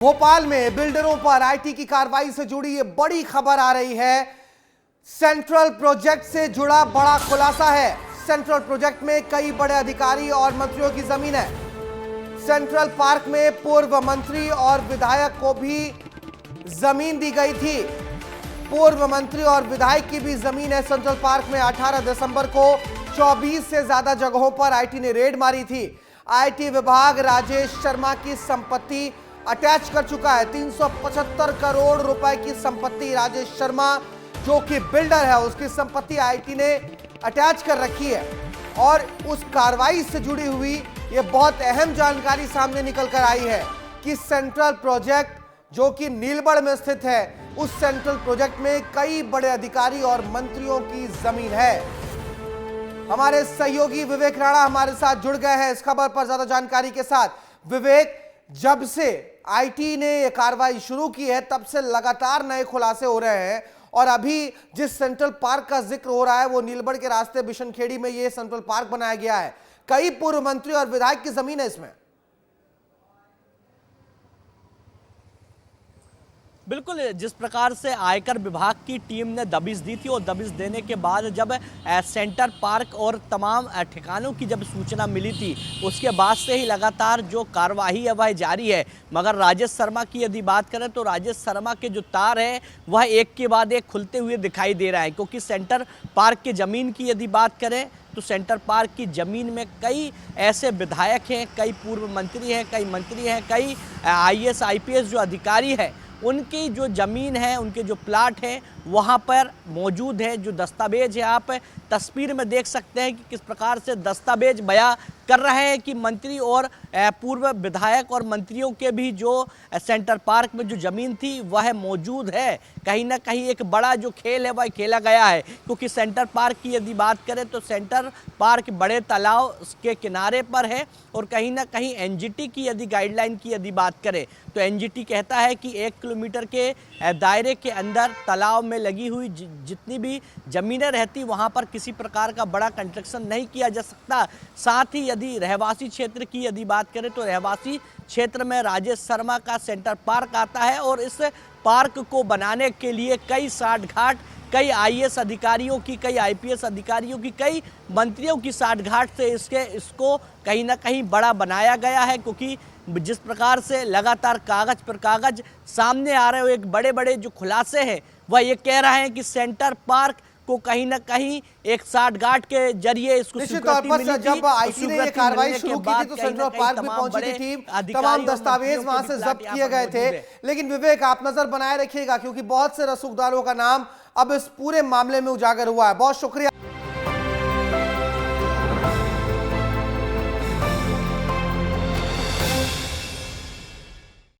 भोपाल में बिल्डरों पर आईटी की कार्रवाई से जुड़ी ये बड़ी खबर आ रही है। सेंट्रल प्रोजेक्ट से जुड़ा बड़ा खुलासा है। सेंट्रल प्रोजेक्ट में कई बड़े अधिकारी और मंत्रियों की जमीन है। सेंट्रल पार्क में पूर्व मंत्री और विधायक को भी जमीन दी गई थी। पूर्व मंत्री और विधायक की भी जमीन है सेंट्रल पार्क में। 18 दिसंबर को 24 से ज्यादा जगहों पर आईटी ने रेड मारी थी। आईटी विभाग राजेश शर्मा की संपत्ति अटैच कर चुका है। 375 करोड़ रुपए की संपत्ति राजेश शर्मा जो कि बिल्डर है उसकी संपत्ति आईटी ने अटैच कर रखी है। और उस कार्रवाई से जुड़ी हुई ये बहुत अहम जानकारी सामने निकल कर आई है कि सेंट्रल प्रोजेक्ट जो कि नीलबढ़ में स्थित है उस सेंट्रल प्रोजेक्ट में कई बड़े अधिकारी और मंत्रियों की जमीन है। हमारे सहयोगी विवेक राणा हमारे साथ जुड़ गए हैं इस खबर पर ज्यादा जानकारी के साथ। विवेक, जब से आईटी ने यह कार्रवाई शुरू की है तब से लगातार नए खुलासे हो रहे हैं और अभी जिस सेंट्रल पार्क का जिक्र हो रहा है वो नीलबढ़ के रास्ते बिशनखेड़ी में यह सेंट्रल पार्क बनाया गया है। कई पूर्व मंत्री और विधायक की जमीन है इसमें। बिल्कुल, जिस प्रकार से आयकर विभाग की टीम ने दबिश दी थी और दबिश देने के बाद जब सेंटर पार्क और तमाम ठिकानों की जब सूचना मिली थी उसके बाद से ही लगातार जो कार्रवाई है वह जारी है। मगर राजेश शर्मा की यदि बात करें तो राजेश शर्मा के जो तार हैं वह एक के बाद एक खुलते हुए दिखाई दे रहा है, क्योंकि सेंटर पार्क की ज़मीन की यदि बात करें तो सेंटर पार्क की ज़मीन में कई ऐसे विधायक हैं, कई पूर्व मंत्री हैं, कई मंत्री हैं, कई आईएएस आईपीएस जो अधिकारी हैं उनकी जो ज़मीन है, उनके जो प्लाट हैं वहाँ पर मौजूद है। जो दस्तावेज है आप तस्वीर में देख सकते हैं कि किस प्रकार से दस्तावेज बयां कर रहे हैं कि मंत्री और पूर्व विधायक और मंत्रियों के भी जो सेंटर पार्क में जो ज़मीन थी वह मौजूद है। कहीं ना कहीं एक बड़ा जो खेल है वह खेला गया है, क्योंकि सेंटर पार्क की यदि बात करें तो सेंटर पार्क बड़े तालाब के किनारे पर है और कहीं ना कहीं एनजीटी की यदि गाइडलाइन की यदि बात करें तो एनजीटी कहता है कि 1 किलोमीटर के दायरे के अंदर तालाब में लगी हुई जितनी भी ज़मीनें रहती वहाँ पर किसी प्रकार का बड़ा कंस्ट्रक्शन नहीं किया जा सकता। साथ ही यदि रहवासी क्षेत्र की यदि बात करें तो रहवासी क्षेत्र में राजेश शर्मा का सेंटर पार्क आता है और इस पार्क को बनाने के लिए कई साठगांठ, कई आईएएस अधिकारियों की, कई आईपीएस अधिकारियों की, कई मंत्रियों की साठगांठ से इसको कहीं ना कहीं बड़ा बनाया गया है। क्योंकि जिस प्रकार से लगातार कागज पर कागज सामने आ रहे हो एक बड़े बड़े जो खुलासे हैं वह ये कह रहे हैं कि सेंटर पार्क को कहीं ना कहीं एक साठगांठ के जरिए इसको निश्चित तौर पर जब आईटी ने ये कार्रवाई शुरू की थी तो सेंट्रल पार्क में पहुंची थी टीम, तमाम दस्तावेज वहां से जब्त किए गए थे। लेकिन विवेक, आप नजर बनाए रखिएगा क्योंकि बहुत से रसूखदारों का नाम अब इस पूरे मामले में उजागर हुआ है। बहुत शुक्रिया।